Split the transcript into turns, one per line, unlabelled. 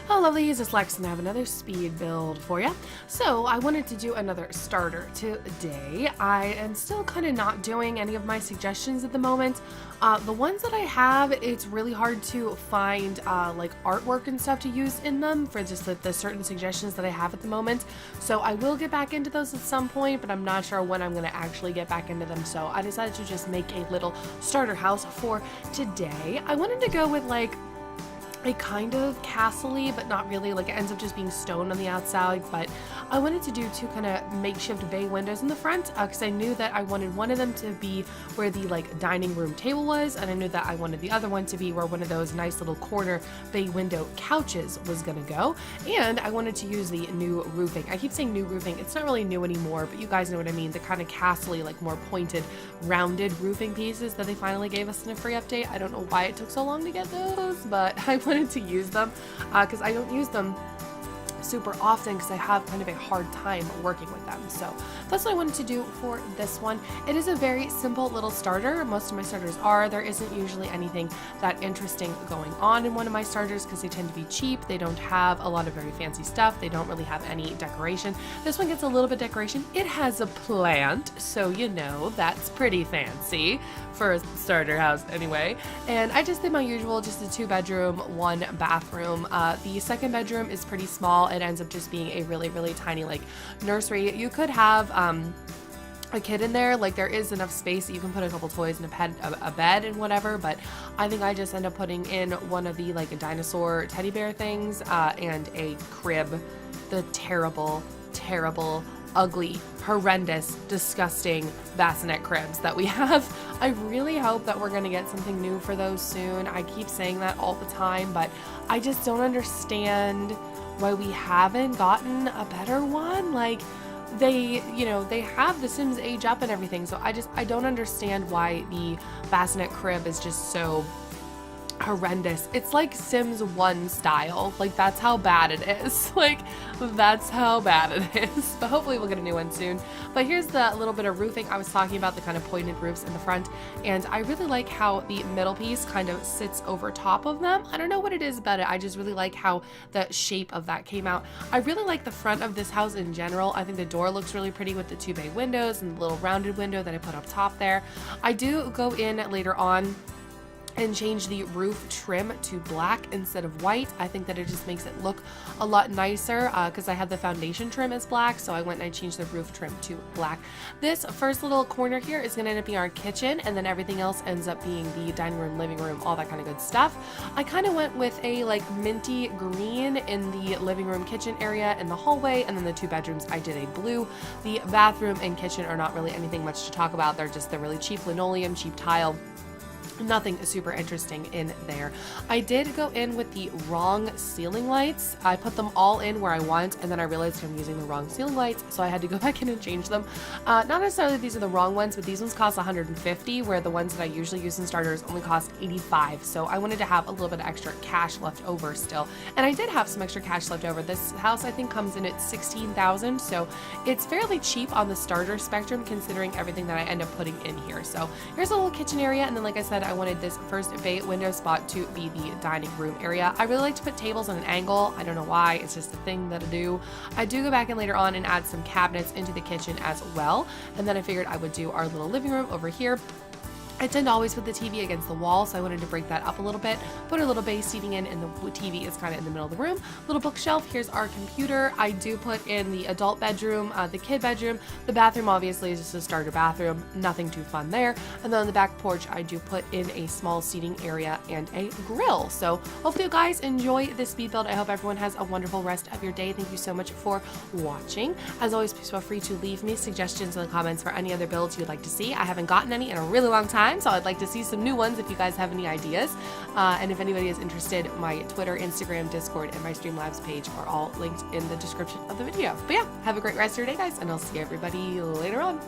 Oh, lovelies, it's Lex, and I have another speed build for you. So I wanted to do another starter today. I am still kind of not doing any of my suggestions at the moment. The ones that I have, it's really hard to find like artwork and stuff to use in them for just the certain suggestions that I have at the moment. So I will get back into those at some point, but I'm not sure when I'm going to actually get back into them. So I decided to just make a little starter house for today. I wanted to go with like a kind of castle-y, but not really. Like, it ends up just being stone on the outside, but I wanted to do two kind of makeshift bay windows in the front because I knew that I wanted one of them to be where the like dining room table was, and I knew that I wanted the other one to be where one of those nice little corner bay window couches was gonna go, and I wanted to use the new roofing. I keep saying new roofing, it's not really new anymore, but you guys know what I mean, the kind of castle-y, like more pointed, rounded roofing pieces that they finally gave us in a free update. I don't know why it took so long to get those, but I wanted to use them because I don't use them super often because I have kind of a hard time working with them. So that's what I wanted to do for this one. It is a very simple little starter. Most of my starters are. There isn't usually anything that interesting going on in one of my starters because they tend to be cheap. They don't have a lot of very fancy stuff. They don't really have any decoration. This one gets a little bit of decoration. It has a plant, so you know that's pretty fancy for a starter house anyway. And I just did my usual, just a 2-bedroom, 1 bathroom. The second bedroom is pretty small. It ends up just being a really tiny like nursery. You could have a kid in there, like there is enough space that you can put a couple toys and a bed and whatever, but I think I just end up putting in one of the like dinosaur teddy bear things and a crib. The terrible ugly, horrendous, disgusting bassinet cribs that we have. I really hope that we're gonna get something new for those soon. I keep saying that all the time, but I just don't understand why we haven't gotten a better one. Like, they have the Sims age up and everything, so I don't understand why the bassinet crib is just so horrendous. It's like Sims 1 style. Like, that's how bad it is. Like, that's how bad it is. But hopefully we'll get a new one soon. But here's the little bit of roofing I was talking about, the kind of pointed roofs in the front. And I really like how the middle piece kind of sits over top of them. I don't know what it is about it. I just really like how the shape of that came out. I really like the front of this house in general. I think the door looks really pretty with the 2 bay windows and the little rounded window that I put up top there. I do go in later on and change the roof trim to black instead of white. I think that it just makes it look a lot nicer because I had the foundation trim as black, so I went and I changed the roof trim to black. This first little corner here is going to end up being our kitchen, and then everything else ends up being the dining room, living room, all that kind of good stuff. I kind of went with a like minty green in the living room kitchen area and the hallway, and then the 2 bedrooms I did a blue. The bathroom and kitchen are not really anything much to talk about. They're just the really cheap linoleum, cheap tile. Nothing super interesting in there. I did go in with the wrong ceiling lights. I put them all in where I want, and then I realized I'm using the wrong ceiling lights, so I had to go back in and change them. Not necessarily these are the wrong ones, but these ones cost $150, where the ones that I usually use in starters only cost $85. So I wanted to have a little bit of extra cash left over still, and I did have some extra cash left over. This house I think comes in at $16,000, so it's fairly cheap on the starter spectrum considering everything that I end up putting in here. So here's a little kitchen area, and then like I said, I wanted this first bay window spot to be the dining room area. I really like to put tables on an angle. I don't know why, it's just a thing that I do. I do go back in later on and add some cabinets into the kitchen as well, and then I figured I would do our little living room over here. I tend to always put the TV against the wall, so I wanted to break that up a little bit, put a little base seating in, and the TV is kind of in the middle of the room. Little bookshelf, here's our computer. I do put in the adult bedroom, the kid bedroom. The bathroom obviously is just a starter bathroom, nothing too fun there. And then on the back porch, I do put in a small seating area and a grill. So hopefully you guys enjoy this speed build. I hope everyone has a wonderful rest of your day. Thank you so much for watching. As always, please feel free to leave me suggestions in the comments for any other builds you'd like to see. I haven't gotten any in a really long time, so I'd like to see some new ones if you guys have any ideas. And if anybody is interested, my Twitter, Instagram, Discord, and my Streamlabs page are all linked in the description of the video. But yeah, have a great rest of your day, guys, and I'll see everybody later on.